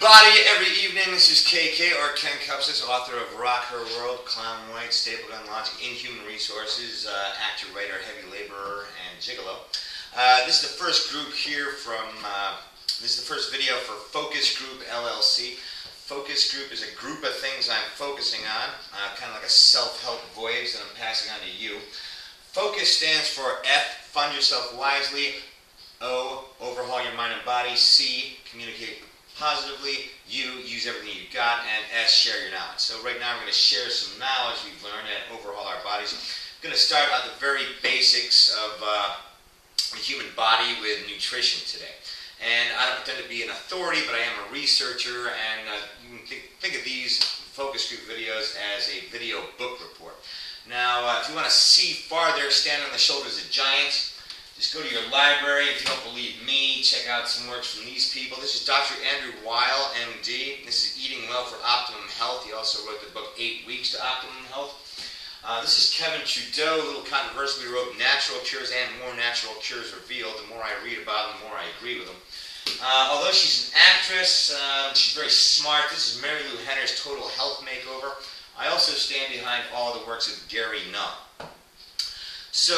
everybody, every evening. This is KK, or Ken Cupsis, author of Rock Her World, Clown White, Staple Gun Logic, Inhuman Resources, actor, writer, heavy laborer, and gigolo. This is the first group here from, this is the first video for Focusgroup LLC. Focusgroup is a group of things I'm focusing on, kind of like a self-help voyage that I'm passing on to you. Focus stands for F, fund yourself wisely. O, overhaul your mind and body. C, communicate positively. U, use everything you've got. And S, share your knowledge. So right now we're going to share some knowledge we've learned and overhaul our bodies. I'm going to start at the very basics of the human body with nutrition today. And I don't pretend to be an authority, but I am a researcher, and you can think of these focus group videos as a video book report. Now, if you want to see farther, stand on the shoulders of giants. Just go to your library. If you don't believe me, check out some works from these people. This is Dr. Andrew Weil, MD. This is Eating Well for Optimum Health. He also wrote the book 8 Weeks to Optimum Health. This is Kevin Trudeau, a little controversially wrote Natural Cures and More Natural Cures Revealed. The more I read about them, the more I agree with them. Although she's an actress, she's very smart. This is Marilu Henner's Total Health Makeover. I also stand behind all the works of Null. So,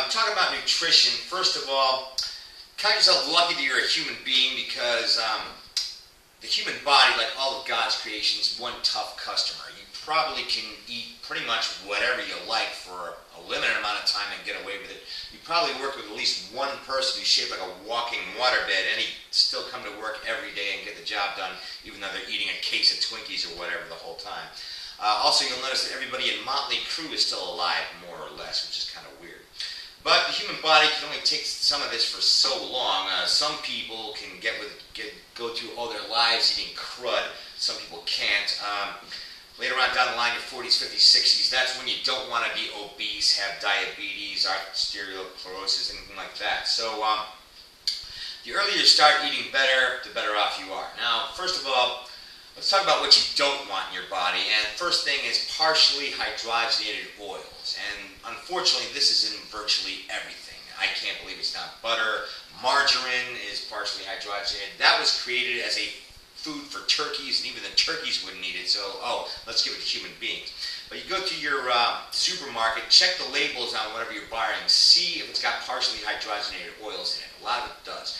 talking about nutrition, first of all, count yourself lucky that you're a human being, because the human body, like all of God's creations, is one tough customer. You probably can eat pretty much whatever you like for a limited amount of time and get away with it. You probably work with at least one person who's shaped like a walking waterbed, and he'd still come to work every day and get the job done, even though they're eating a case of Twinkies or whatever the whole time. Also, you'll notice that everybody in Motley Crue is still alive, more or less, which is kind of weird. But the human body can only take some of this for so long. Some people can go through all their lives eating crud. Some people can't. Later on down the line, your 40s, 50s, 60s, that's when you don't want to be obese, have diabetes, arteriosclerosis, anything like that. So the earlier you start eating better, the better off you are. Now, first of all, let's talk about what you don't want in your body. And first thing is partially hydrogenated oils. And unfortunately, this is in virtually everything. I can't believe it's not butter. Margarine is partially hydrogenated. That was created as a food for turkeys, and even the turkeys wouldn't eat it. So, let's give it to human beings. But you go to your supermarket, check the labels on whatever you're buying, see if it's got partially hydrogenated oils in it. A lot of it does.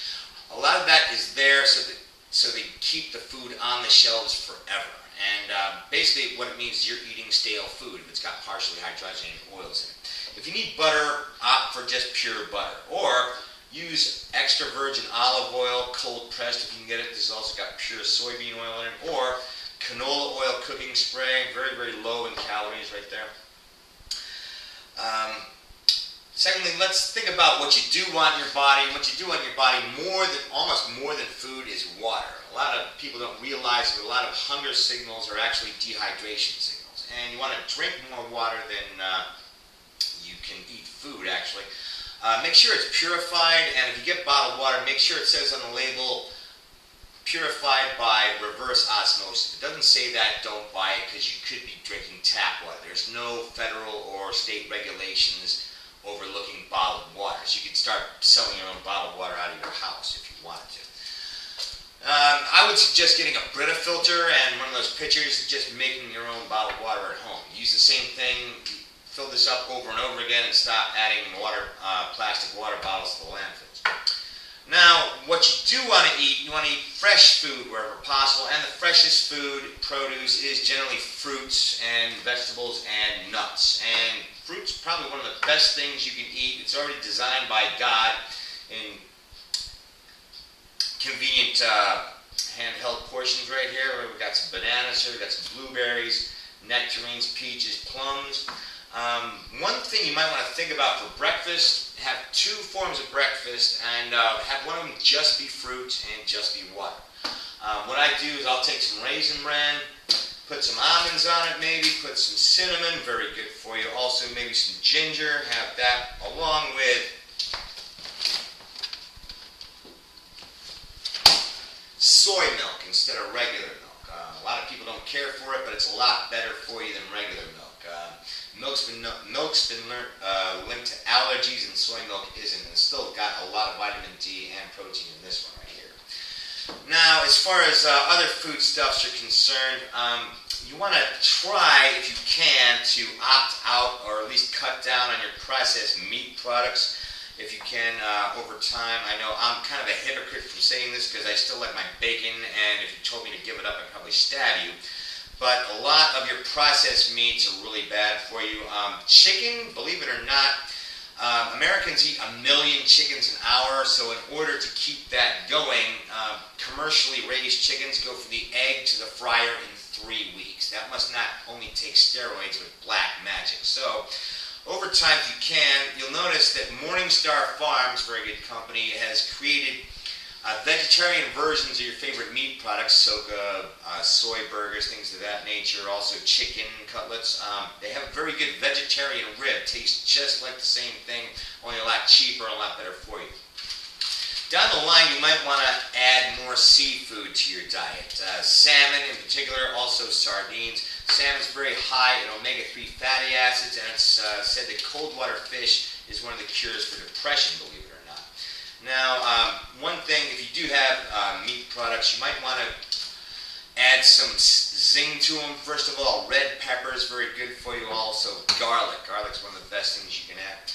A lot of that is there so they keep the food on the shelves forever. And basically what it means is you're eating stale food if it's got partially hydrogenated oils in it. If you need butter, opt for just pure butter. Or use extra virgin olive oil, cold pressed if you can get it. This has also got pure soybean oil in it. Or canola oil cooking spray, very, very low in calories right there. Secondly, let's think about what you do want in your body. What you do want in your body almost more than food is water. A lot of people don't realize that a lot of hunger signals are actually dehydration signals. And you want to drink more water than you can eat food, actually. Make sure it's purified, and if you get bottled water, make sure it says on the label, purified by reverse osmosis. If it doesn't say that, don't buy it, because you could be drinking tap water. There's no federal or state regulations overlooking bottled water. So you could start selling your own bottled water out of your house if you wanted to. I would suggest getting a Brita filter and one of those pitchers, just making your own bottled water at home. Use the same thing, fill this up over and over again, and stop adding plastic water bottles to the landfills. Now, what you do want to eat, you want to eat fresh food wherever possible, and the freshest food, produce, is generally fruits and vegetables and nuts. And fruit's probably one of the best things you can eat. It's already designed by God in convenient handheld portions right here. We've got some bananas here, we've got some blueberries, nectarines, peaches, plums. One thing you might want to think about for breakfast, have 2 forms of breakfast, and have one of them just be fruit and just be water. What I do is I'll take some raisin bran, put some almonds on it maybe, put some cinnamon, very good for you. Also maybe some ginger, have that along with soy milk instead of regular milk. A lot of people don't care for it, but it's a lot better for you than regular milk. Milk's been linked to allergies, and soy milk isn't. It's still got a lot of vitamin D and protein in this one right here. Now, as far as other foodstuffs are concerned, you want to try, if you can, to opt out or at least cut down on your processed meat products. If you can, over time. I know I'm kind of a hypocrite from saying this because I still like my bacon, and if you told me to give it up, I'd probably stab you. But a lot of your processed meats are really bad for you. Chicken, believe it or not, Americans eat 1 million chickens an hour, so in order to keep that going, commercially raised chickens go from the egg to the fryer in 3 weeks. That must not only take steroids, but black magic. So, over time, if you can, you'll notice that Morningstar Farms, very good company, has created vegetarian versions of your favorite meat products, soca, soy burgers, things of that nature, also chicken cutlets. They have a very good vegetarian rib. Tastes just like the same thing, only a lot cheaper and a lot better for you. Down the line, you might want to add more seafood to your diet. Salmon in particular, also sardines. Salmon is very high in omega-3 fatty acids, and it's said that cold water fish is one of the cures for depression, believe it or not. Now, one thing, if you do have meat products, you might want to add some zing to them. First of all, red pepper is very good for you. Also, garlic. Garlic's one of the best things you can add.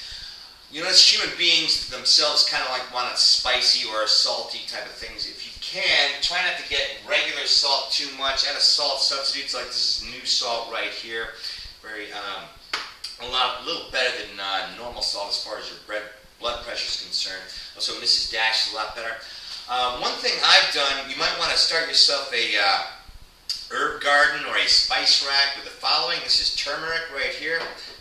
You notice human beings themselves kind of like want a spicy or a salty type of things. If you can, try not to get regular salt too much. Add a salt substitute, like this is new salt right here. Very, a little better than normal salt as far as your blood pressure is concerned. Also, Mrs. Dash is a lot better. One thing I've done, you might want to start yourself a herb garden or a spice rack with the following. This is turmeric right here.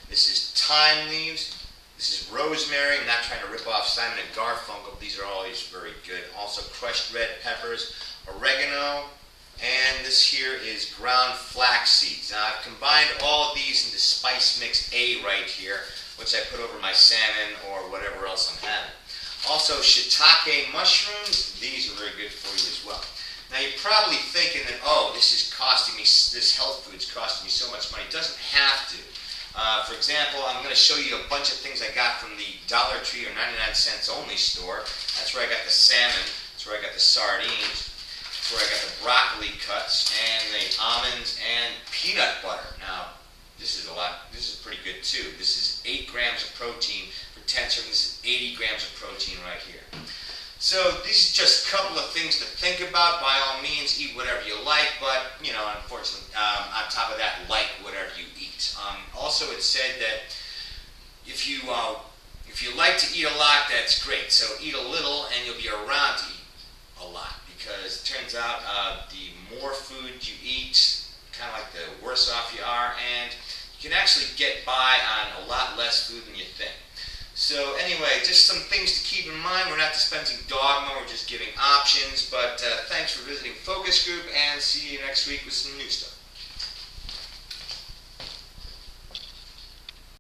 This is thyme leaves. This is rosemary. I'm not trying to rip off Simon and Garfunkel. These are always very good. Also crushed red peppers, oregano, and this here is ground flax seeds. Now I've combined all of these into spice mix A right here, which I put over my salmon or whatever else I'm having. Also shiitake mushrooms. These are very good for you as well. Now you're probably thinking that, oh, this health food's costing me so much money. It doesn't have to. For example, I'm going to show you a bunch of things I got from the Dollar Tree or 99 cents only store. That's where I got the salmon. That's where I got the sardines. That's where I got the broccoli cuts and the almonds and peanut butter. Now, this is pretty good too. This is 8 grams of protein for 10 servings. This is 80 grams of protein right here. So these are just a couple of things to think about. By all means, eat whatever you like, but, you know, unfortunately, on top of that, like whatever you eat. Also, it's said that if you like to eat a lot, that's great. So eat a little, and you'll be around to eat a lot, because it turns out the more food you eat, kind of like the worse off you are, and you can actually get by on a lot less food than you think. So anyway, just some things to keep in mind. We're not dispensing dogma, we're just giving options. But thanks for visiting Focus Group, and see you next week with some new stuff.